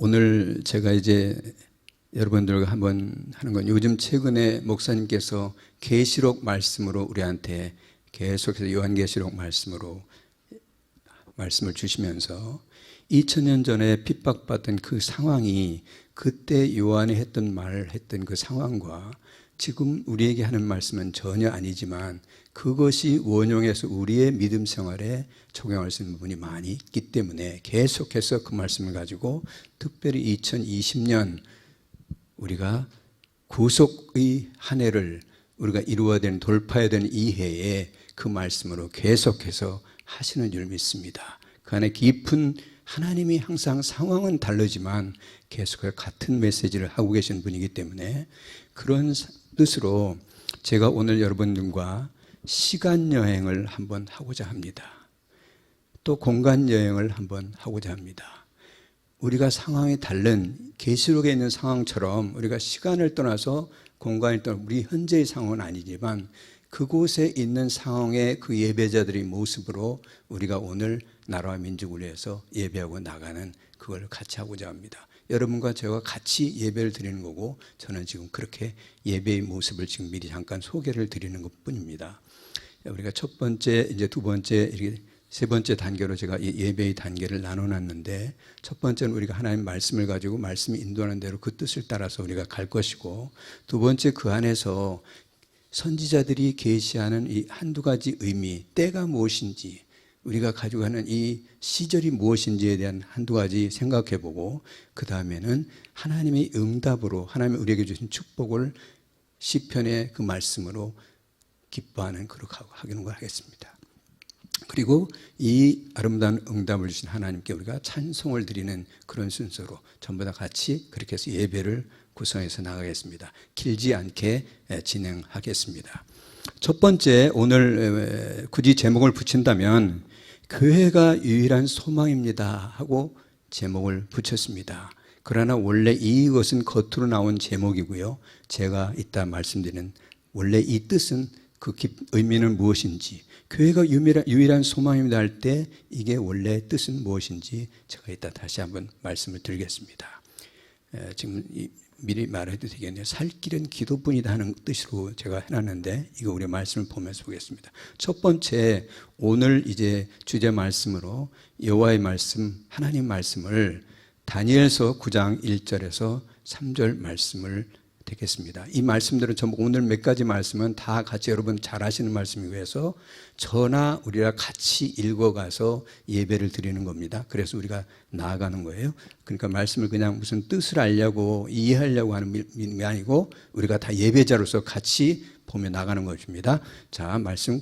오늘 제가 이제 여러분들과 한번 하는 건, 요즘 최근에 목사님께서 계시록 말씀으로 우리한테 계속해서 요한계시록 말씀으로 말씀을 주시면서 2000년 전에 핍박받던 그 상황이 그때 요한이 했던 말을 했던 그 상황과 지금 우리에게 하는 말씀은 전혀 아니지만 그것이 원용해서 우리의 믿음 생활에 적용할 수 있는 부분이 많이 있기 때문에 계속해서 그 말씀을 가지고 특별히 2020년 우리가 구속의 한 해를 우리가 이루어야 되는, 돌파해야 되는 이 해에 그 말씀으로 계속해서 하시는 줄 믿습니다. 그 안에 깊은, 하나님이 항상 상황은 다르지만 계속해서 같은 메시지를 하고 계시는 분이기 때문에 그런 뜻으로 제가 오늘 여러분들과 시간 여행을 한번 하고자 합니다. 또 공간 여행을 한번 하고자 합니다. 우리가 상황이 다른 계시록에 있는 상황처럼 우리가 시간을 떠나서 공간을 떠나 우리 현재의 상황은 아니지만 그곳에 있는 상황의 그 예배자들의 모습으로 우리가 오늘 나라와 민족을 위해서 예배하고 나가는 그걸 같이 하고자 합니다. 여러분과 제가 같이 예배를 드리는 거고 저는 지금 그렇게 예배의 모습을 지금 미리 잠깐 소개를 드리는 것 뿐입니다. 우리가 첫 번째, 이제 두 번째, 이렇게 세 번째 단계로 제가 예배의 단계를 나눠놨는데, 첫 번째는 우리가 하나님 말씀을 가지고 말씀이 인도하는 대로 그 뜻을 따라서 우리가 갈 것이고, 두 번째 그 안에서 선지자들이 계시하는 이 한두 가지 의미, 때가 무엇인지, 우리가 가지고 가는 이 시절이 무엇인지에 대한 한두 가지 생각해보고, 그 다음에는 하나님의 응답으로 하나님이 우리에게 주신 축복을 시편의 그 말씀으로 기뻐하는 그렇게 하는 걸 하겠습니다. 그리고 이 아름다운 응답을 주신 하나님께 우리가 찬송을 드리는 그런 순서로 전부 다 같이 그렇게 해서 예배를 구성해서 나가겠습니다. 길지 않게 진행하겠습니다. 첫 번째, 오늘 굳이 제목을 붙인다면 교회가 유일한 소망입니다 하고 제목을 붙였습니다. 그러나 원래 이것은 겉으로 나온 제목이고요. 제가 이따 말씀드리는 원래 이 뜻은 그 의미는 무엇인지, 교회가 유일한 소망입니다 할 때 이게 원래 뜻은 무엇인지 제가 이따 다시 한번 말씀을 드리겠습니다. 지금 미리 말해도 되겠네요. 살 길은 기도뿐이다 하는 뜻으로 제가 해놨는데 이거 우리 말씀을 보면서 보겠습니다. 첫 번째, 오늘 이제 주제 말씀으로 여호와의 말씀, 하나님 말씀을 다니엘서 9장 1절에서 3절 말씀을 되겠습니다. 이 말씀들은 전부 오늘 몇 가지 말씀은 다 같이 여러분 잘 아시는 말씀이고 해서 저나 우리가 같이 읽어가서 예배를 드리는 겁니다. 그래서 우리가 나아가는 거예요. 그러니까 말씀을 그냥 무슨 뜻을 알려고 이해하려고 하는 의미 아니고 우리가 다 예배자로서 같이 보며 나가는 것입니다. 자, 말씀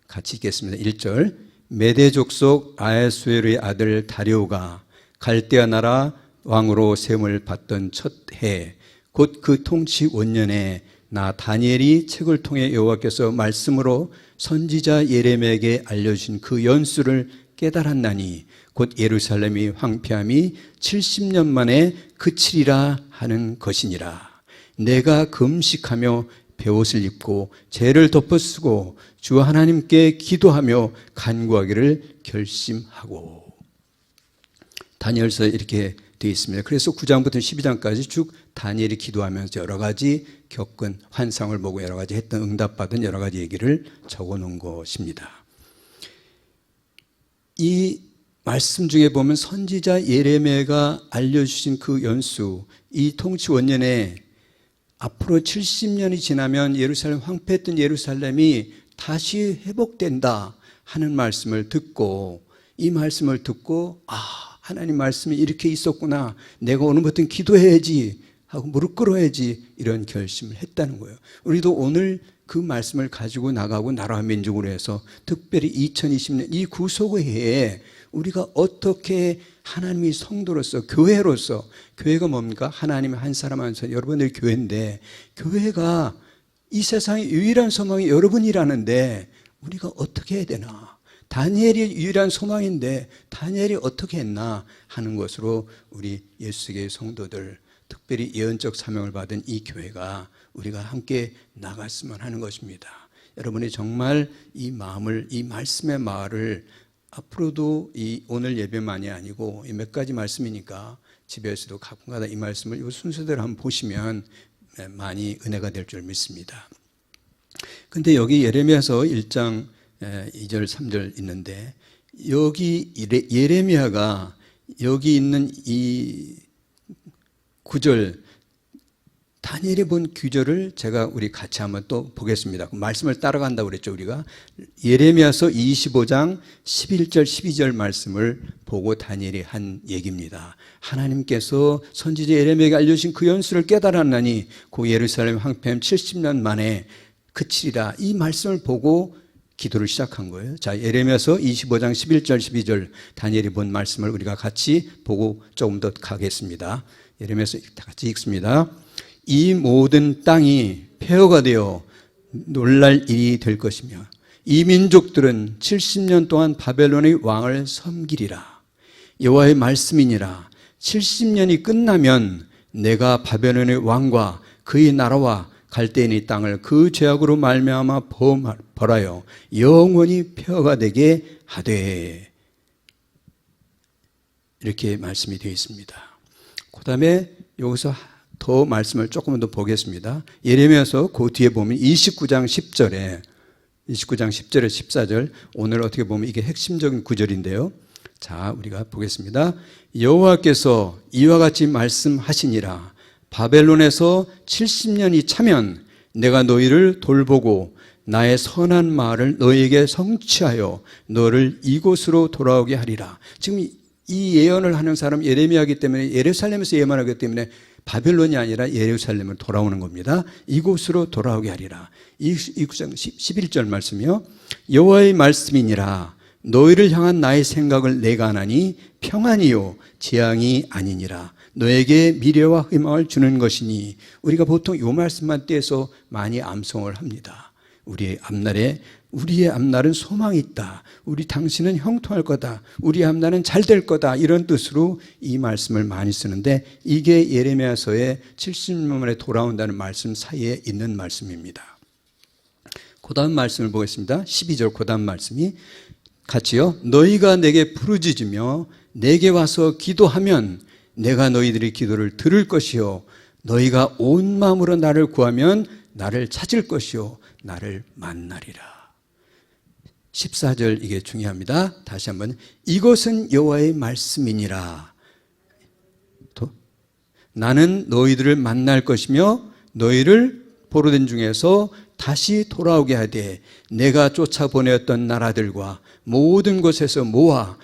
같이 읽겠습니다. 1절, 메대 족속 아하수에르의 아들 다리오가 갈대아 나라 왕으로 세움을 받던 첫 해, 곧 그 통치 원년에 나 다니엘이 책을 통해 여호와께서 말씀으로 선지자 예레미야에게 알려주신 그 연수를 깨달았나니 곧 예루살렘이 황폐함이 70년 만에 그치리라 하는 것이니라. 내가 금식하며 베옷을 입고 죄를 덮어쓰고 주 하나님께 기도하며 간구하기를 결심하고. 다니엘서에 이렇게 되어 있습니다. 그래서 9장부터 12장까지 쭉 다니엘이 기도하면서 여러 가지 겪은 환상을 보고 여러 가지 했던 응답받은 여러 가지 얘기를 적어 놓은 것입니다. 이 말씀 중에 보면 선지자 예레미야가 알려주신 그 연수, 이 통치 원년에 앞으로 70년이 지나면 예루살렘, 황폐했던 예루살렘이 다시 회복된다 하는 말씀을 듣고, 이 말씀을 듣고 하나님 말씀이 이렇게 있었구나, 내가 오늘부터 기도해야지 하고 무릎 꿇어야지, 이런 결심을 했다는 거예요. 우리도 오늘 그 말씀을 가지고 나가고 나라와 민족으로 해서 특별히 2020년 이 구속의 해에 우리가 어떻게 하나님의 성도로서, 교회로서, 교회가 뭡니까? 하나님의 한 사람 한 사람, 여러분들 교회인데, 교회가 이 세상의 유일한 소망이 여러분이라는데 우리가 어떻게 해야 되나? 다니엘이 유일한 소망인데 다니엘이 어떻게 했나 하는 것으로 우리 예수계의 성도들, 특별히 예언적 사명을 받은 이 교회가 우리가 함께 나갔으면 하는 것입니다. 여러분이 정말 이 마음을, 이 말씀의 말을 앞으로도 이 오늘 예배만이 아니고 이 몇 가지 말씀이니까 집에서도 가끔가다 이 말씀을 이 순서대로 한번 보시면 많이 은혜가 될 줄 믿습니다. 근데 여기 예레미야서 1장 2절 3절 있는데 여기 예레미야가 여기 있는 이 구절 다니엘이 본 구절을 제가 우리 같이 한번 또 보겠습니다. 말씀을 따라간다고 그랬죠. 우리가 예레미야서 25장 11절 12절 말씀을 보고 다니엘이 한 얘기입니다. 하나님께서 선지자 예레미야에게 알려주신 그 연수를 깨달았나니 그 예루살렘 황폐함 70년 만에 그치리라. 이 말씀을 보고 기도를 시작한 거예요. 자, 예레미야서 25장 11절 12절 다니엘이 본 말씀을 우리가 같이 보고 조금 더 가겠습니다. 예레미야서 같이 읽습니다. 이 모든 땅이 폐허가 되어 놀랄 일이 될 것이며 이 민족들은 70년 동안 바벨론의 왕을 섬기리라. 여호와의 말씀이니라. 70년이 끝나면 내가 바벨론의 왕과 그의 나라와 갈대인 이 땅을 그 죄악으로 말미암아 벌하여 영원히 폐허가 되게 하되, 이렇게 말씀이 되어 있습니다. 그 다음에 여기서 더 말씀을 조금 더 보겠습니다. 예레미야서 그 뒤에 보면 29장 10절에 14절, 오늘 어떻게 보면 이게 핵심적인 구절인데요. 자, 우리가 보겠습니다. 여호와께서 이와 같이 말씀하시니라. 바벨론에서 70년이 차면 내가 너희를 돌보고 나의 선한 말을 너희에게 성취하여 너를 이곳으로 돌아오게 하리라. 지금 이 예언을 하는 사람 예레미야이기 때문에 예루살렘에서 예언하기 때문에 바벨론이 아니라 예루살렘을 돌아오는 겁니다. 이곳으로 돌아오게 하리라. 29장 11절 말씀이요. 여호와의 말씀이니라. 너희를 향한 나의 생각을 내가 아나니 평안이요 재앙이 아니니라. 너에게 미래와 희망을 주는 것이니. 우리가 보통 이 말씀만 떼서 많이 암송을 합니다. 우리의 앞날은 소망이 있다. 우리 당신은 형통할 거다. 우리의 앞날은 잘 될 거다. 이런 뜻으로 이 말씀을 많이 쓰는데 이게 예레미야서의 70년 만에 돌아온다는 말씀 사이에 있는 말씀입니다. 그 다음 말씀을 보겠습니다. 12절 그 다음 말씀이 같이요. 너희가 내게 부르짖으며 내게 와서 기도하면 내가 너희들의 기도를 들을 것이요 너희가 온 마음으로 나를 구하면 나를 찾을 것이요 나를 만나리라. 14절 이게 중요합니다. 다시 한번 이것은 여호와의 말씀이니라. 나는 너희들을 만날 것이며 너희를 포로된 중에서 다시 돌아오게 하되 내가 쫓아보내었던 나라들과 모든 곳에서 모아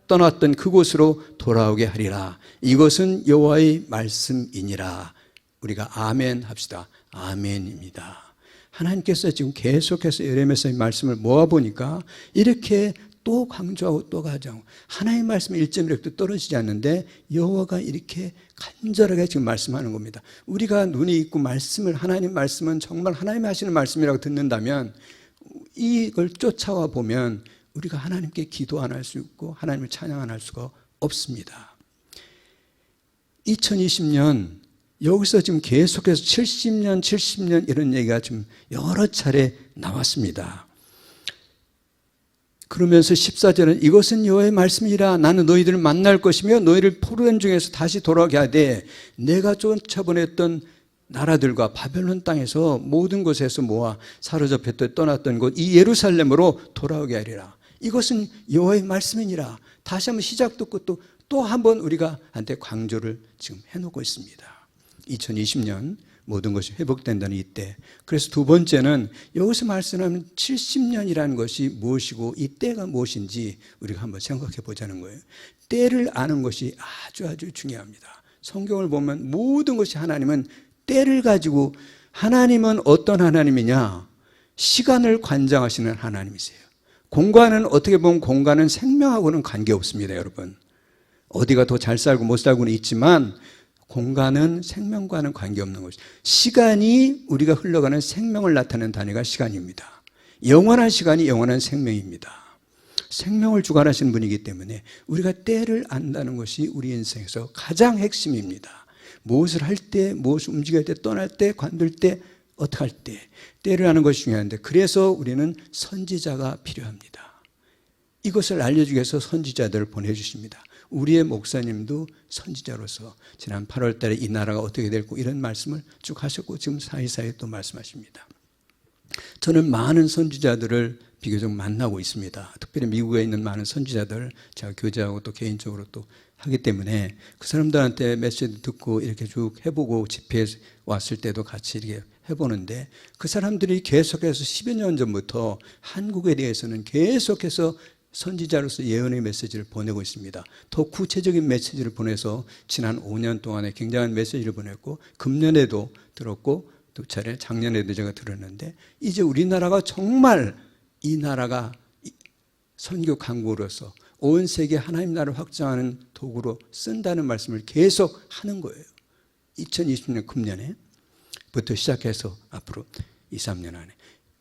떠났던 그곳으로 돌아오게 하리라. 이것은 여호와의 말씀이니라. 우리가 아멘 합시다. 아멘입니다. 하나님께서 지금 계속해서 예레미야서의 말씀을 모아보니까 이렇게 또 강조하고 또 가져하고 하나님의 말씀 1.1도 떨어지지 않는데 여호와가 이렇게 간절하게 지금 말씀하는 겁니다. 우리가 눈이 있고 하나님 말씀은 정말 하나님이 하시는 말씀이라고 듣는다면 이걸 쫓아와 보면 우리가 하나님께 기도 안 할 수 있고 하나님을 찬양 안 할 수가 없습니다. 2020년 여기서 지금 계속해서 70년 이런 얘기가 좀 여러 차례 나왔습니다. 그러면서 14절은 이것은 여호와의 말씀이라. 나는 너희들을 만날 것이며 너희를 포로된 중에서 다시 돌아오게 하되 내가 쫓아보냈던 나라들과 바벨론 땅에서 모든 곳에서 모아 사로잡혔던 떠났던 곳 이 예루살렘으로 돌아오게 하리라. 이것은 여호와의 말씀이니라. 다시 한번 시작도 끝도 또 한번 우리가 한테 강조를 지금 해놓고 있습니다. 2020년 모든 것이 회복된다는 이때. 그래서 두 번째는 여기서 말씀하는 70년이라는 것이 무엇이고 이 때가 무엇인지 우리가 한번 생각해 보자는 거예요. 때를 아는 것이 아주 중요합니다. 성경을 보면 모든 것이 하나님은 때를 가지고, 하나님은 어떤 하나님이냐? 시간을 관장하시는 하나님이세요. 공간은 어떻게 보면 공간은 생명하고는 관계없습니다, 여러분. 어디가 더 잘 살고 못 살고는 있지만 공간은 생명과는 관계없는 것이죠. 시간이 우리가 흘러가는 생명을 나타내는 단위가 시간입니다. 영원한 시간이 영원한 생명입니다. 생명을 주관하시는 분이기 때문에 우리가 때를 안다는 것이 우리 인생에서 가장 핵심입니다. 무엇을 할 때, 무엇을 움직일 때, 떠날 때, 관둘 때, 어떻게 할 때 때를 아는 것이 중요한데, 그래서 우리는 선지자가 필요합니다. 이것을 알려주기 위해서 선지자들을 보내주십니다. 우리의 목사님도 선지자로서 지난 8월 달에 이 나라가 어떻게 될고 이런 말씀을 쭉 하셨고 지금 사이사이 또 말씀하십니다. 저는 많은 선지자들을 비교적 만나고 있습니다. 특별히 미국에 있는 많은 선지자들 제가 교제하고 또 개인적으로 또 하기 때문에 그 사람들한테 메시지 듣고 이렇게 쭉 해보고 집회에 왔을 때도 같이 이렇게 해보는데 그 사람들이 계속해서 10여 년 전부터 한국에 대해서는 계속해서 선지자로서 예언의 메시지를 보내고 있습니다. 더 구체적인 메시지를 보내서 지난 5년 동안에 굉장한 메시지를 보냈고 금년에도 들었고 두 차례 작년에도 제가 들었는데 이제 우리나라가 정말 이 나라가 선교 강국으로서 온 세계 하나님 나라를 확장하는 도구로 쓴다는 말씀을 계속 하는 거예요. 2020년 금년에부터 시작해서 앞으로 2, 3년 안에.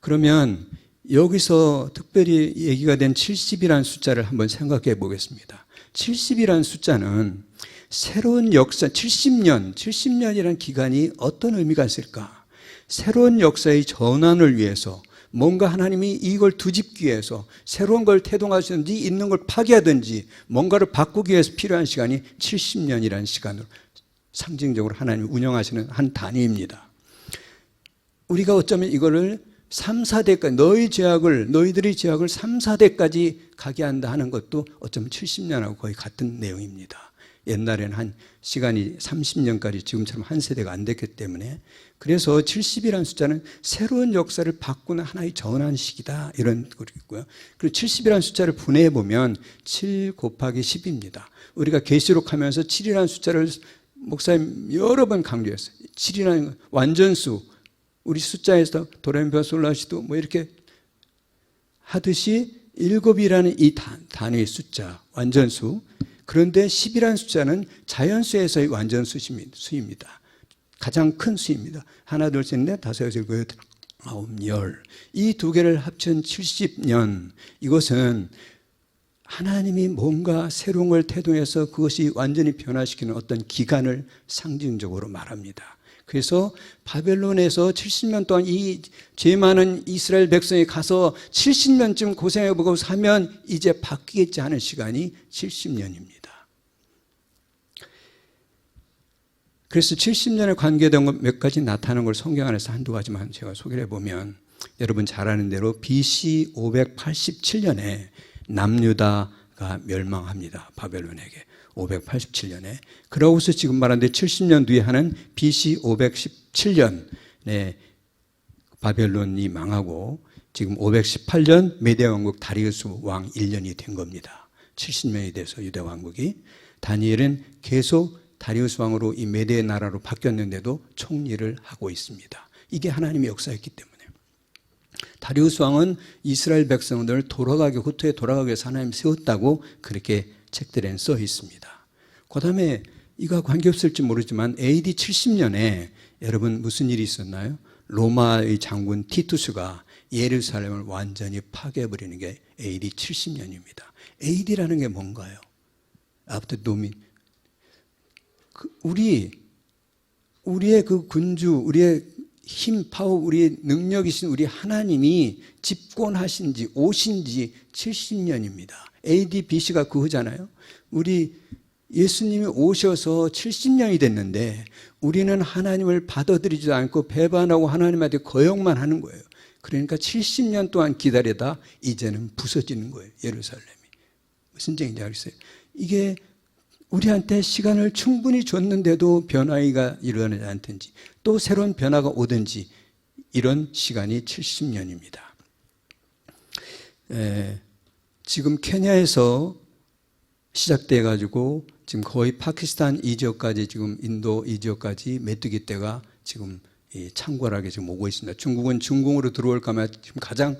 그러면 여기서 특별히 얘기가 된 70이라는 숫자를 한번 생각해 보겠습니다. 70이라는 숫자는 새로운 역사, 70년이라는 기간이 어떤 의미가 있을까? 새로운 역사의 전환을 위해서 뭔가 하나님이 이걸 뒤집기 위해서 새로운 걸 태동하시든지 있는 걸 파괴하든지 뭔가를 바꾸기 위해서 필요한 시간이 70년이라는 시간으로 상징적으로 하나님이 운영하시는 한 단위입니다. 우리가 어쩌면 이거를 3, 4대까지 너희들의 죄악을 3, 4대까지 가게 한다 하는 것도 어쩌면 70년하고 거의 같은 내용입니다. 옛날에는 한 시간이 30년까지 지금처럼 한 세대가 안 됐기 때문에 그래서 70이라는 숫자는 새로운 역사를 바꾸는 하나의 전환식이다 이런 것이 있고요. 그리고 70이라는 숫자를 분해해 보면 7 곱하기 10입니다. 우리가 계시록 하면서 7이라는 숫자를 목사님 여러 번 강조했어요. 7이라는 완전수 우리 숫자에서 도레미파솔라시도 뭐 이렇게 하듯이 7이라는 이 단위의 숫자 완전수 그런데 10이라는 숫자는 자연수에서의 완전수입니다. 가장 큰 수입니다. 하나, 둘, 셋, 넷, 다섯, 여섯, 일곱, 여덟, 아홉, 열. 이 두 개를 합친 70년. 이것은 하나님이 뭔가 새로운 걸 태동해서 그것이 완전히 변화시키는 어떤 기간을 상징적으로 말합니다. 그래서 바벨론에서 70년 동안 이 죄 많은 이스라엘 백성이 가서 70년쯤 고생해보고 사면 이제 바뀌겠지 하는 시간이 70년입니다. 그래서 70년에 관계된 몇 가지 나타나는 걸 성경 안에서 한두 가지만 제가 소개를 해보면 여러분 잘 아는 대로 BC 587년에 남유다가 멸망합니다. 바벨론에게 587년에 그러고서 지금 말하는데 70년 뒤에 하는 BC 517년에 바벨론이 망하고 지금 518년 메대 왕국 다리우스 왕 1년이 된 겁니다. 70년이 돼서 유대 왕국이 다니엘은 계속 다리우스 왕으로 이 메대 나라로 바뀌었는데도 총리를 하고 있습니다. 이게 하나님의 역사였기 때문에 다리우스 왕은 이스라엘 백성들을 후퇴에 돌아가기 위해서 하나님 세웠다고 그렇게 책들에는 써 있습니다. 그 다음에 이거 관계없을지 모르지만 AD 70년에 여러분 무슨 일이 있었나요? 로마의 장군 티투스가 예루살렘을 완전히 파괴해버리는 게 AD 70년입니다. AD라는 게 뭔가요? After Domin. 우리의 그 군주, 우리의 힘, 파워, 우리의 능력이신 우리 하나님이 집권하신 지, 오신 지 70년입니다. AD, BC가 그거잖아요. 우리 예수님이 오셔서 70년이 됐는데 우리는 하나님을 받아들이지도 않고 배반하고 하나님한테 거역만 하는 거예요. 그러니까 70년 동안 기다리다 이제는 부서지는 거예요. 예루살렘이. 무슨 얘기인지 알겠어요? 이게 우리한테 시간을 충분히 줬는데도 변화가 일어나지 않든지 또 새로운 변화가 오든지 이런 시간이 70년입니다. 지금 케냐에서 시작돼 가지고 지금 거의 파키스탄 이 지역까지 지금 인도 이 지역까지 메뚜기 떼가 지금 창궐하게 지금 오고 있습니다. 중국은 중공으로 들어올까 봐 지금 가장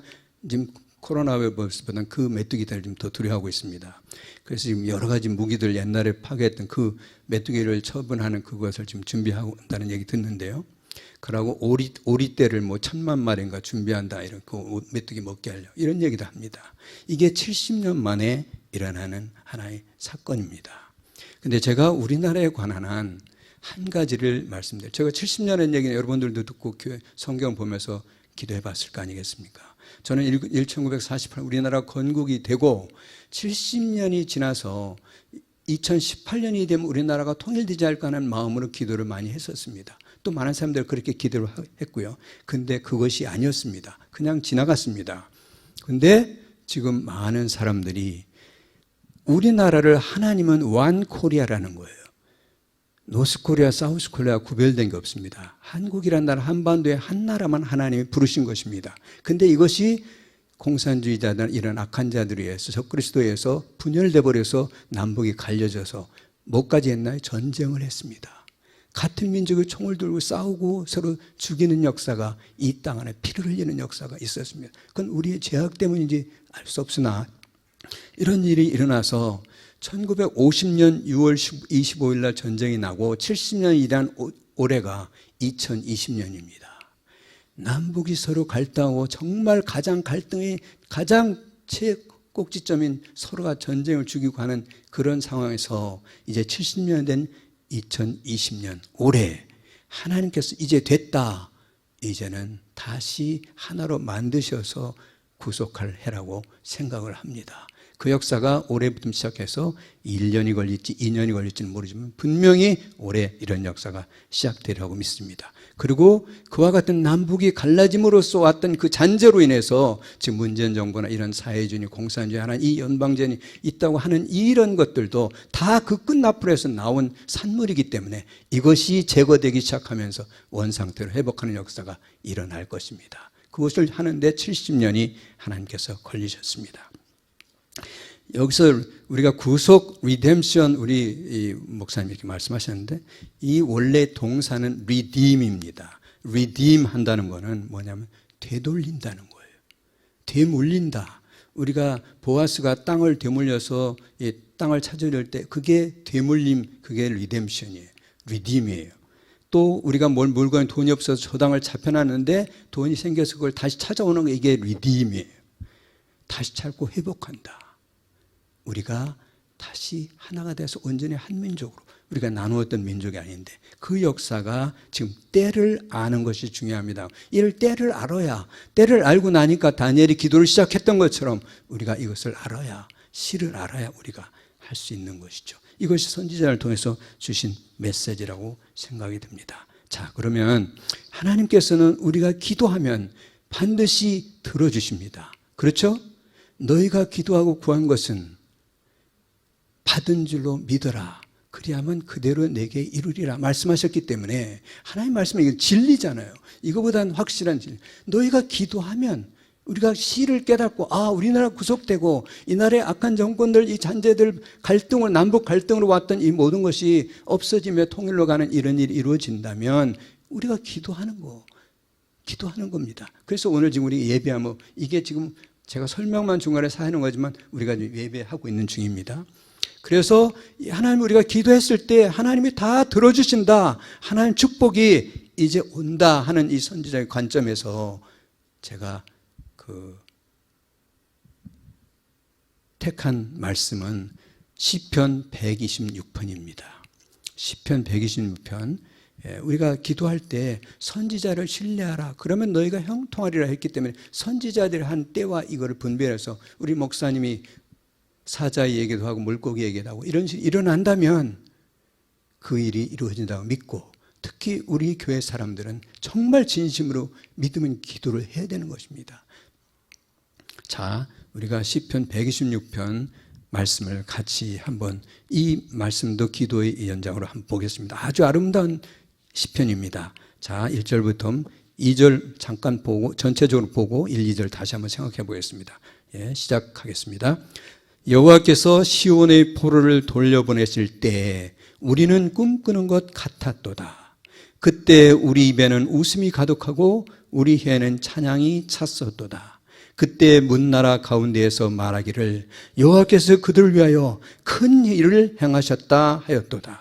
지금 코로나 바이러스보다는 그 메뚜기들을 좀 더 두려워하고 있습니다. 그래서 지금 여러 가지 무기들 옛날에 파괴했던 그 메뚜기를 처분하는 그것을 지금 준비하고 있다는 얘기 듣는데요. 그러고 오리떼를 뭐 1000만 마리인가 준비한다 이런 그 메뚜기 먹게 하려 이런 얘기도 합니다. 이게 70년 만에 일어나는 하나의 사건입니다. 근데 제가 우리나라에 관한 한 가지를 말씀드려요. 제가 70년의 얘기는 여러분들도 듣고 성경 보면서 기도해 봤을 거 아니겠습니까? 저는 1948 우리나라 건국이 되고 70년이 지나서 2018년이 되면 우리나라가 통일되지 않을까 하는 마음으로 기도를 많이 했었습니다. 또 많은 사람들이 그렇게 기도를 했고요. 근데 그것이 아니었습니다. 그냥 지나갔습니다. 근데 지금 많은 사람들이 우리나라를 하나님은 원 코리아라는 거예요. 노스 코리아, 사우스 코리아 구별된 게 없습니다. 한국이라는 나라 한반도의 한 나라만 하나님이 부르신 것입니다. 근데 이것이 공산주의자들 이런 악한 자들에 의해서 적그리스도에 의해서 분열돼 버려서 남북이 갈려져서 뭐까지 했나요? 전쟁을 했습니다. 같은 민족이 총을 들고 싸우고 서로 죽이는 역사가 이 땅 안에 피를 흘리는 역사가 있었습니다. 그건 우리의 죄악 때문인지 알 수 없으나 이런 일이 일어나서 1950년 6월 25일 날 전쟁이 나고 70년이 일한 올해가 2020년입니다. 남북이 서로 갈등하고 정말 가장 최꼭지점인 서로가 전쟁을 죽이고 하는 그런 상황에서 이제 70년 된 2020년 올해 하나님께서 이제 됐다. 이제는 다시 하나로 만드셔서 구속할 해라고 생각을 합니다. 그 역사가 올해부터 시작해서 1년이 걸릴지 2년이 걸릴지는 모르지만 분명히 올해 이런 역사가 시작되리라고 믿습니다. 그리고 그와 같은 남북이 갈라짐으로써 왔던 그 잔재로 인해서 지금 문재인 정부나 이런 사회주의, 공산주의 하는 이 연방전이 있다고 하는 이런 것들도 다 그 끝나풀에서 나온 산물이기 때문에 이것이 제거되기 시작하면서 원상태로 회복하는 역사가 일어날 것입니다. 그것을 하는데 70년이 하나님께서 걸리셨습니다. 여기서 우리가 구속, 리뎀션, 우리 목사님 이렇게 말씀하셨는데 이 원래 동사는 redeem입니다. redeem 한다는 거는 뭐냐면 되돌린다는 거예요. 되물린다. 우리가 보아스가 땅을 되물려서 이 땅을 찾으려 때 그게 되물림, 그게 리뎀션이에요. redeem이에요. 또 우리가 물건에 돈이 없어서 저 땅을 잡혀놨는데 돈이 생겨서 그걸 다시 찾아오는 거 이게 redeem이에요. 다시 찾고 회복한다. 우리가 다시 하나가 돼서 온전히 한 민족으로 우리가 나누었던 민족이 아닌데 그 역사가 지금 때를 아는 것이 중요합니다. 이를 때를 알아야 때를 알고 나니까 다니엘이 기도를 시작했던 것처럼 우리가 이것을 알아야 시를 알아야 우리가 할 수 있는 것이죠. 이것이 선지자를 통해서 주신 메시지라고 생각이 듭니다. 자, 그러면 하나님께서는 우리가 기도하면 반드시 들어주십니다. 그렇죠? 너희가 기도하고 구한 것은 받은 줄로 믿어라. 그리하면 그대로 내게 이루리라 말씀하셨기 때문에 하나님 말씀은 이게 진리잖아요. 이거보다는 확실한 진리. 너희가 기도하면 우리가 시를 깨닫고 우리나라 구속되고 이 나라의 악한 정권들 이 잔재들 갈등을 남북 갈등으로 왔던 이 모든 것이 없어지며 통일로 가는 이런 일이 이루어진다면 우리가 기도하는 겁니다. 그래서 오늘 지금 우리 예배하면 이게 지금 제가 설명만 중간에 하는 거지만 우리가 예배하고 있는 중입니다. 그래서 하나님 우리가 기도했을 때 하나님이 다 들어주신다. 하나님 축복이 이제 온다 하는 이 선지자의 관점에서 제가 택한 말씀은 시편 126편입니다. 시편 126편 우리가 기도할 때 선지자를 신뢰하라. 그러면 너희가 형통하리라 했기 때문에 선지자들이 한 때와 이거를 분별해서 우리 목사님이 사자의 얘기도 하고 물고기 얘기도 하고 이런 식으로 일어난다면 그 일이 이루어진다고 믿고 특히 우리 교회 사람들은 정말 진심으로 믿으면 기도를 해야 되는 것입니다. 자, 우리가 시편 126편 말씀을 같이 한번 이 말씀도 기도의 연장으로 한번 보겠습니다. 아주 아름다운 시편입니다. 자, 1절부터 2절 잠깐 보고 전체적으로 보고 1, 2절 다시 한번 생각해 보겠습니다. 시작하겠습니다. 여호와께서 시온의 포로를 돌려보내실 때 우리는 꿈꾸는 것 같았도다. 그때 우리 입에는 웃음이 가득하고 우리 혀에는 찬양이 찼었도다. 그때 문나라 가운데에서 말하기를 여호와께서 그들을 위하여 큰 일을 행하셨다 하였도다.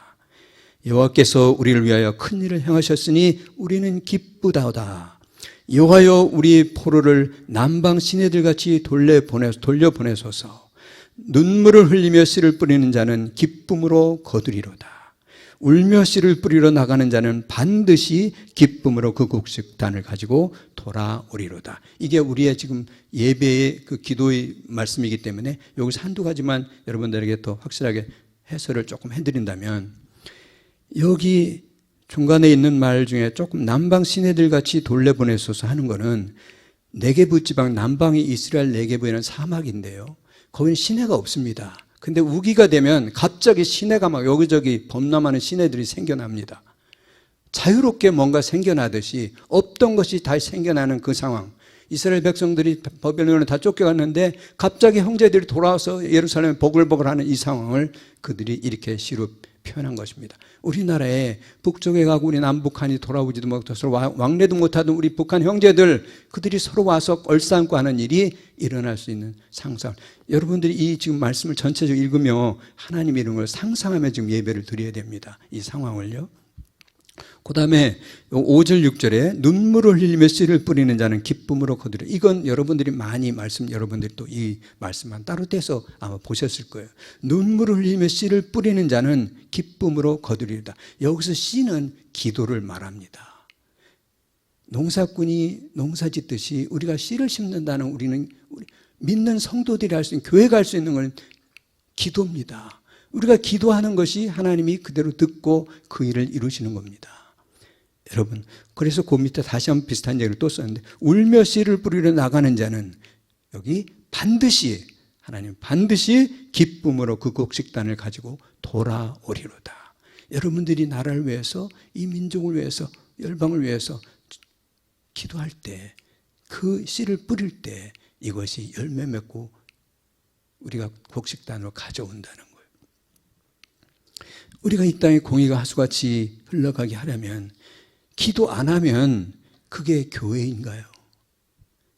여호와께서 우리를 위하여 큰 일을 행하셨으니 우리는 기쁘다오다. 여호와여 우리 포로를 남방 시내들같이 돌려보내소서. 눈물을 흘리며 씨를 뿌리는 자는 기쁨으로 거두리로다. 울며 씨를 뿌리러 나가는 자는 반드시 기쁨으로 그 곡식단을 가지고 돌아오리로다. 이게 우리의 지금 예배의 그 기도의 말씀이기 때문에 여기서 한두 가지만 여러분들에게 더 확실하게 해설을 조금 해드린다면, 여기 중간에 있는 말 중에 조금 남방 시내들 같이 돌려보내소서 하는 거는 네게부 지방 남방이 이스라엘 네게부에는 사막인데요, 거기는 시내가 없습니다. 근데 우기가 되면 갑자기 시내가 막 여기저기 범람하는 시내들이 생겨납니다. 자유롭게 뭔가 생겨나듯이 없던 것이 다시 생겨나는 그 상황. 이스라엘 백성들이 바벨론에 다 쫓겨갔는데 갑자기 형제들이 돌아와서 예루살렘에 보글보글하는 이 상황을 그들이 이렇게 시로 표현한 것입니다. 우리나라에 북쪽에 가고 우리 남북한이 돌아오지도 못하고 서로 왕래도 못하던 우리 북한 형제들, 그들이 서로 와서 얼싸안고 하는 일이 일어날 수 있는 상상. 여러분들이 이 지금 말씀을 전체적으로 읽으며 하나님 이런 걸 상상하며 지금 예배를 드려야 됩니다. 이 상황을요. 그 다음에 5절 6절에 눈물을 흘리며 씨를 뿌리는 자는 기쁨으로 거두리라. 이건 여러분들이 많이 여러분들이 또 이 말씀만 따로 떼서 아마 보셨을 거예요. 눈물을 흘리며 씨를 뿌리는 자는 기쁨으로 거두리라. 여기서 씨는 기도를 말합니다. 농사꾼이 농사 짓듯이 우리가 씨를 심는다는, 우리는 믿는 성도들이 할 수 있는, 교회가 할 수 있는 건 기도입니다. 우리가 기도하는 것이 하나님이 그대로 듣고 그 일을 이루시는 겁니다. 여러분, 그래서 그 밑에 다시 한번 비슷한 얘기를 또 썼는데, 울며 씨를 뿌리러 나가는 자는 여기 반드시, 하나님 반드시 기쁨으로 그 곡식단을 가지고 돌아오리로다. 여러분들이 나라를 위해서, 이 민족을 위해서, 열방을 위해서 기도할 때, 그 씨를 뿌릴 때 이것이 열매 맺고 우리가 곡식단으로 가져온다는 거예요. 우리가 이 땅에 공의가 하수같이 흘러가게 하려면, 기도 안 하면 그게 교회인가요?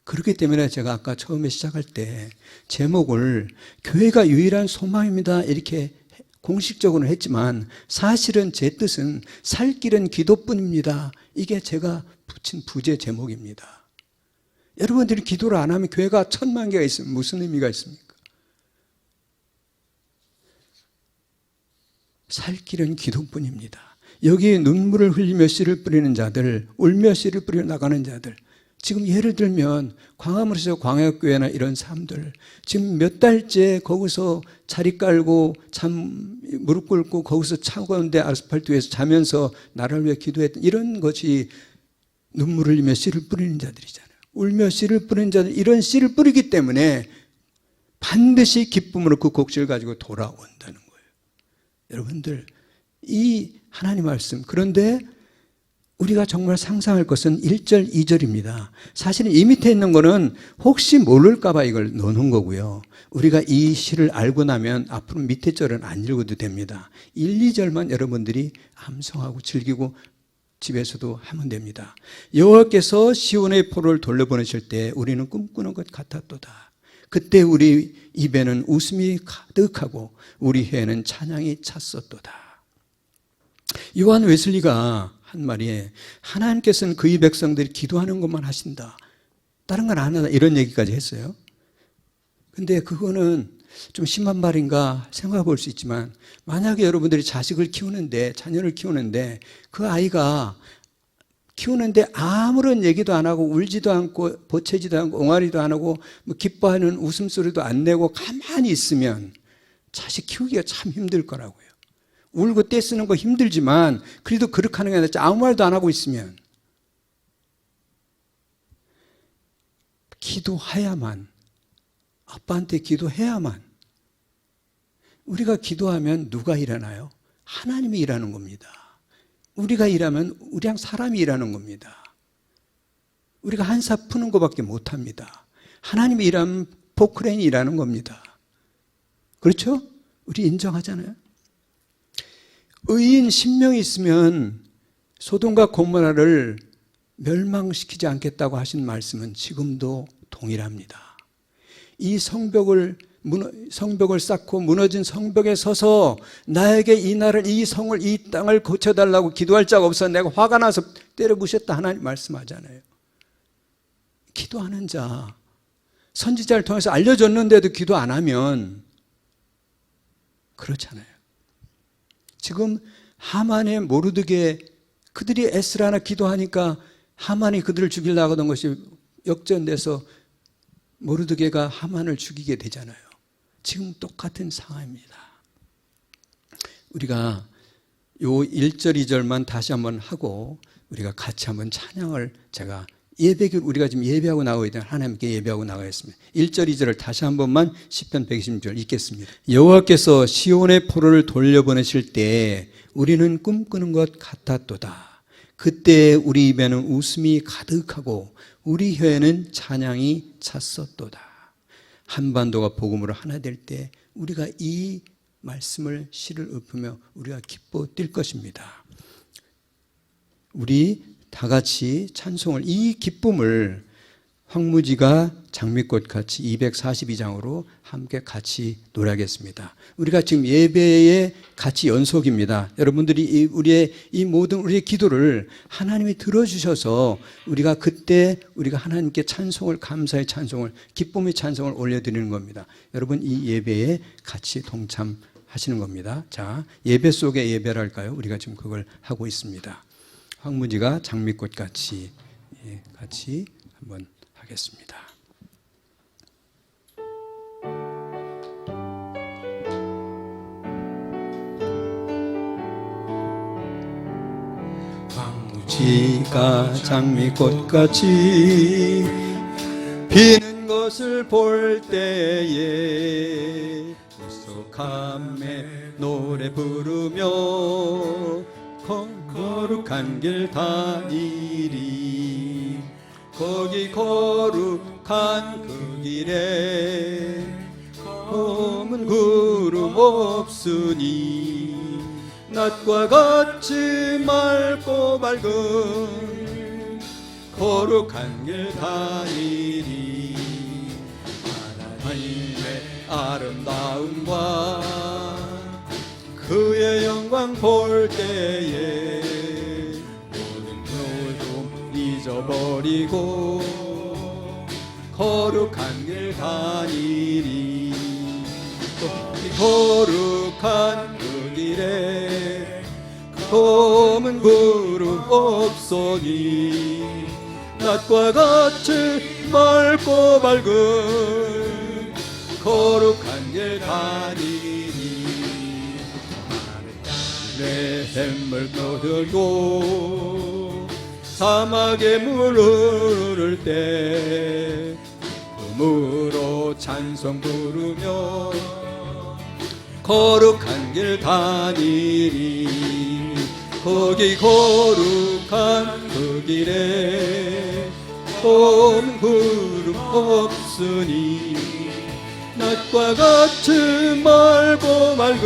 그렇기 때문에 제가 아까 처음에 시작할 때 제목을 교회가 유일한 소망입니다 이렇게 공식적으로는 했지만, 사실은 제 뜻은 살 길은 기도뿐입니다. 이게 제가 붙인 부제 제목입니다. 여러분들이 기도를 안 하면 교회가 1000만 개가 있으면 무슨 의미가 있습니까? 살 길은 기도뿐입니다. 여기 눈물을 흘리며 씨를 뿌리는 자들, 울며 씨를 뿌리러 나가는 자들, 지금 예를 들면 광화문에서 광역교회나 이런 사람들 지금 몇 달째 거기서 자리 깔고 참 무릎 꿇고 거기서 차가운데 아스팔트 위에서 자면서 나라를 위해 기도했던, 이런 것이 눈물을 흘리며 씨를 뿌리는 자들이잖아요. 울며 씨를 뿌리는 자들, 이런 씨를 뿌리기 때문에 반드시 기쁨으로 그 곡식을 가지고 돌아온다는 거예요. 여러분들, 이 하나님 말씀, 그런데 우리가 정말 상상할 것은 1절, 2절입니다. 사실은 이 밑에 있는 거는 혹시 모를까 봐 이걸 넣는 거고요. 우리가 이 시를 알고 나면 앞으로 밑에 절은 안 읽어도 됩니다. 1, 2절만 여러분들이 암송하고 즐기고 집에서도 하면 됩니다. 여호와께서 시온의 포로를 돌려보내실 때 우리는 꿈꾸는 것 같았도다. 그때 우리 입에는 웃음이 가득하고 우리 혀에는 찬양이 찼었도다. 요한 웨슬리가 한 말이, 하나님께서는 그의 백성들이 기도하는 것만 하신다, 다른 건 안 한다, 이런 얘기까지 했어요. 근데 그거는 좀 심한 말인가 생각해 볼 수 있지만, 만약에 여러분들이 자식을 키우는데, 자녀를 키우는데 그 아이가 키우는데 아무런 얘기도 안 하고 울지도 않고 보채지도 않고 옹알이도 안 하고 뭐 기뻐하는 웃음소리도 안 내고 가만히 있으면 자식 키우기가 참 힘들 거라고요. 울고 떼쓰는 거 힘들지만 그래도 그렇게 하는 게 아니라 아무 말도 안 하고 있으면, 기도해야만, 아빠한테 기도해야만. 우리가 기도하면 누가 일어나요? 하나님이 일하는 겁니다. 우리가 일하면 우리랑 사람이 일하는 겁니다. 우리가 한사 푸는 것밖에 못합니다. 하나님이 일하면 포크레인이 일하는 겁니다. 그렇죠? 우리 인정하잖아요. 의인 10명이 있으면 소돔과 고모라를 멸망시키지 않겠다고 하신 말씀은 지금도 동일합니다. 이 성벽을 쌓고 무너진 성벽에 서서 나에게 이 나라를, 이 성을, 이 땅을 고쳐달라고 기도할 자가 없어 내가 화가 나서 때려 부셨다, 하나님 말씀하잖아요. 기도하는 자, 선지자를 통해서 알려줬는데도 기도 안 하면 그렇잖아요. 지금 하만의 모르드게, 그들이 에스라나 기도하니까 하만이 그들을 죽이려고 하던 것이 역전돼서 모르드게가 하만을 죽이게 되잖아요. 지금 똑같은 상황입니다. 우리가 요 1절, 2절만 다시 한번 하고 우리가 같이 한번 찬양을 제가 우리가 지금 예배하고 나가야 되는 하나님께 예배하고 나가겠습니다. 1절, 2절을 다시 한 번만 시편 120절 읽겠습니다. 여호와께서 시온의 포로를 돌려보내실 때 우리는 꿈꾸는 것 같았도다. 그때 우리 입에는 웃음이 가득하고 우리 혀에는 찬양이 찼었도다. 한반도가 복음으로 하나 될 때 우리가 이 말씀을 시를 읊으며 우리가 기뻐 뛸 것입니다. 우리 다 같이 찬송을, 이 기쁨을 황무지가 장미꽃같이 242장으로 함께 같이 노래하겠습니다. 우리가 지금 예배의 같이 연속입니다. 여러분들이 우리의 이 모든 우리의 기도를 하나님이 들어주셔서 우리가 그때 우리가 하나님께 찬송을, 감사의 찬송을, 기쁨의 찬송을 올려드리는 겁니다. 여러분 이 예배에 같이 동참하시는 겁니다. 자, 예배 속의 예배랄까요? 우리가 지금 그걸 하고 있습니다. 황무지가 장미꽃같이 같이 한번 하겠습니다. 황무지가 장미꽃같이 피는 것을 볼 때에 우석함에 노래 부르며 거룩한 길 다니리. 거기 거룩한 그 길에 검은 구름 없으니 낮과 같이 맑고 밝은 거룩한 길 다니리. 하나님의 아름다움과 그의 영광 볼 때에 모든 것도 잊어버리고 거룩한 길 다니리. 거룩한 그 길에 검은 구름 없으니 낮과 같이 맑고 밝은 거룩한 길 다니리. 내 샘물 떠들고 사막에 물 흐를 때 금으로 찬송 부르며 거룩한 길 다니리. 거기 거룩한 그 길에 검은 구름 없으니 낮과 같이 맑고 맑은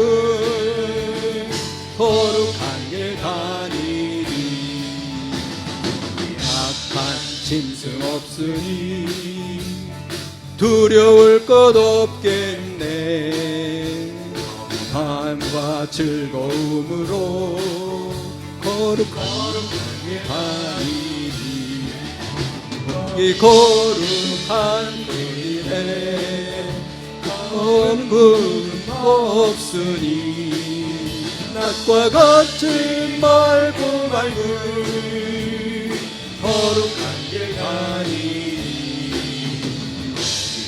거룩한 길 다니리. 악한 짐승 없으니 두려울 것 없겠네. 감과 즐거움으로 거룩한 길 다니리. 거기 거룩한 길에 검은 구름 없으니 낮과 같이 맑고 밝은 거룩한 길 다니리.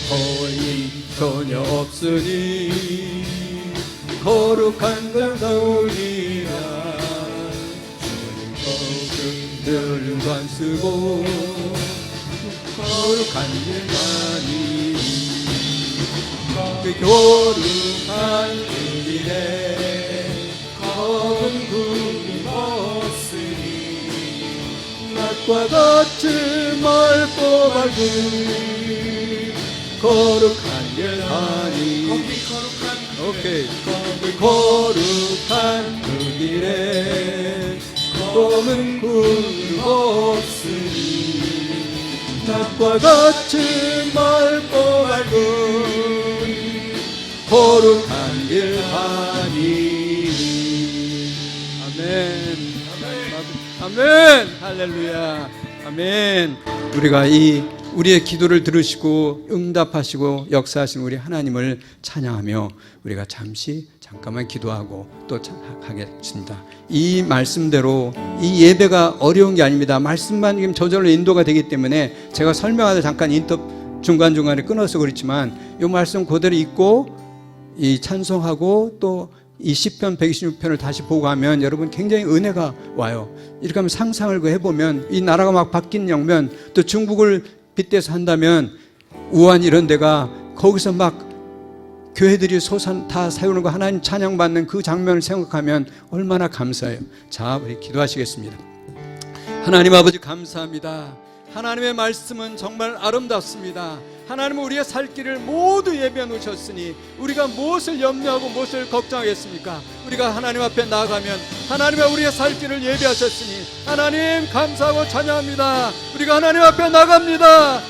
거인 전혀 없으니 거룩한 걸 나오리라. 주님 거룩한 쓰고 거룩한 길 다니리. 그 거룩한 그 길에 검은 구름 없으니 낮과 같이 맑고 밝은 거룩한 길 다니리. 오케이. 거룩한 그 길에 검은 구름 없으니 낮과 같이 맑고 밝은 거룩한 길 다니리. 아멘. 아멘. 할렐루야. 아멘. 우리가 우리의 기도를 들으시고 응답하시고 역사하신 우리 하나님을 찬양하며 우리가 잠깐만 기도하고 또 하겠습니다. 이 말씀대로 이 예배가 어려운 게 아닙니다. 말씀만 지금 저절로 인도가 되기 때문에 제가 설명하다 잠깐 중간중간에 끊어서 그렇지만 이 말씀 그대로 읽고 이 찬송하고 또 이 시편 126편을 다시 보고 하면 여러분 굉장히 은혜가 와요. 이렇게 하면 상상을 해보면 이 나라가 막 바뀐 영면, 또 중국을 빗대서 한다면 우한 이런 데가 거기서 막 교회들이 소산 다 세우는 거, 하나님 찬양받는 그 장면을 생각하면 얼마나 감사해요. 자, 우리 기도하시겠습니다. 하나님 아버지 감사합니다. 하나님의 말씀은 정말 아름답습니다. 하나님은 우리의 살 길을 모두 예비해 놓으셨으니 우리가 무엇을 염려하고 무엇을 걱정하겠습니까? 우리가 하나님 앞에 나아가면 하나님의 우리의 살 길을 예비하셨으니 하나님 감사하고 찬양합니다. 우리가 하나님 앞에 나갑니다.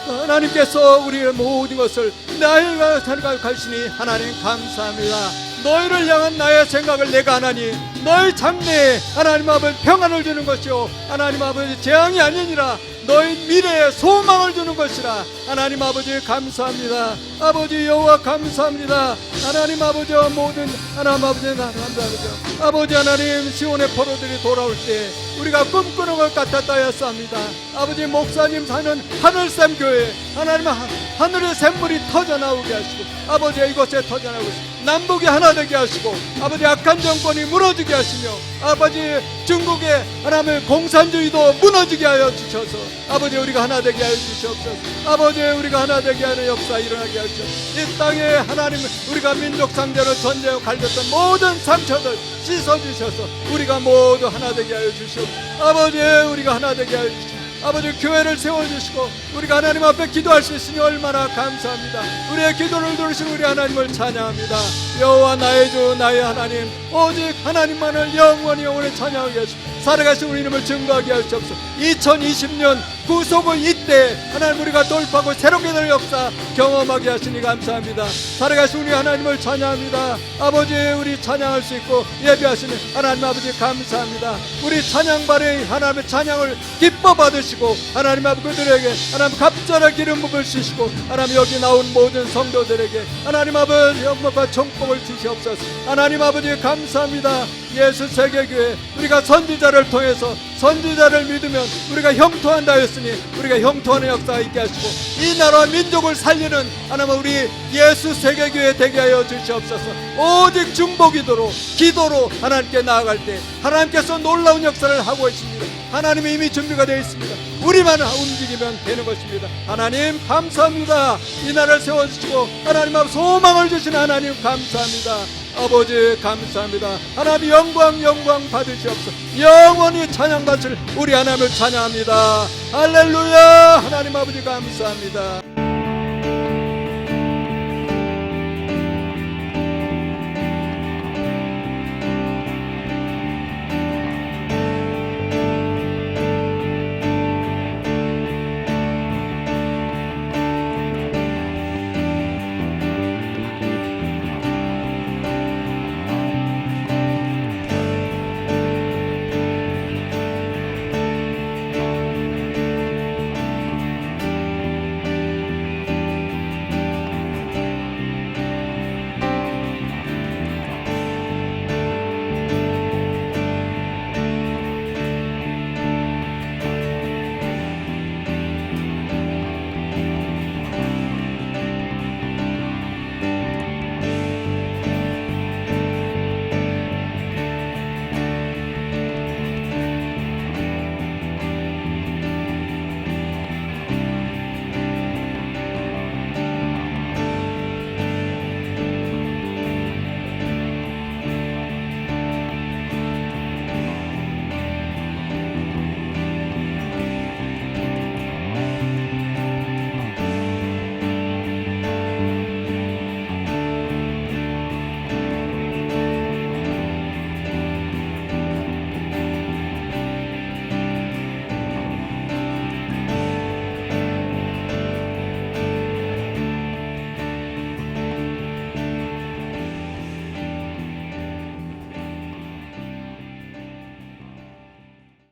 하나님께서 우리의 모든 것을 나이가 가시니 하나님 감사합니다. 너희를 향한 나의 생각을 내가 하나니 너희 장래에 하나님 아버지 평안을 주는 것이요 하나님 아버지 재앙이 아니니라 너희 미래에 소망을 주는 것이라. 하나님 아버지 감사합니다. 아버지 여호와 감사합니다. 하나님 아버지 모든 하나님 아버지 감사합니다. 아버지 하나님 시온의 포로들이 돌아올 때 우리가 꿈꾸는 것 같았다 했습니다. 아버지 목사님 사는 하늘샘 교회 하나님 하늘의 샘물이 터져나오게 하시고 아버지 이곳에 터져나오고 남북이 하나 되게 하시고 아버지 악한 정권이 무너지게 하시며 아버지 중국의 하나님의 공산주의도 무너지게 하여 주셔서 아버지 우리가 하나 되게 하여 주시옵소서. 아버지 우리가 하나 되게 하는 역사 일어나게 하시옵소서. 이 땅에 하나님 우리가 민족 상대로 전쟁에 갈렸던 모든 상처들 씻어주셔서 우리가 모두 하나 되게 하여 주시옵소서. 아버지 우리가 하나 되게 하여 주시옵소서. 아버지 교회를 세워주시고 우리가 하나님 앞에 기도할 수 있으니 얼마나 감사합니다. 우리의 기도를 들으신 우리 하나님을 찬양합니다. 여호와 나의 주 나의 하나님 오직 하나님만을 영원히 찬양하게 하시고 살아가신 우리 이름을 증거하게 하시옵소서. 2020년 구속의 이때 하나님 우리가 돌파하고 새롭게 될 역사 경험하게 하시니 감사합니다. 살아가신 우리 하나님을 찬양합니다. 아버지 우리 찬양할 수 있고 예배하시는 하나님 아버지 감사합니다. 우리 찬양 발의 하나님의 찬양을 기뻐 받으시고 하나님 아버지 그들에게 하나님 갑절의 기름 부을 주시고 하나님 여기 나온 모든 성도들에게 하나님 아버지 영광과 축복을 주시옵소서. 하나님 아버지 감사합니다. 예수 세계교회 우리가 선지자를 통해서 선지자를 믿으면 우리가 형통한다 했으니 우리가 형통하는 역사가 있게 하시고 이 나라와 민족을 살리는 하나님 우리 예수 세계교회 되게 하여 주시옵소서. 오직 중보기도로 기도로 하나님께 나아갈 때 하나님께서 놀라운 역사를 하고 계십니다. 하나님이 이미 준비가 되어 있습니다. 우리만 움직이면 되는 것입니다. 하나님 감사합니다. 이 나라를 세워주시고 하나님 앞 소망을 주신 하나님 감사합니다. 아버지 감사합니다. 하나님 영광 받으시옵소서. 영원히 찬양받을 우리 하나님을 찬양합니다. 할렐루야. 하나님 아버지 감사합니다.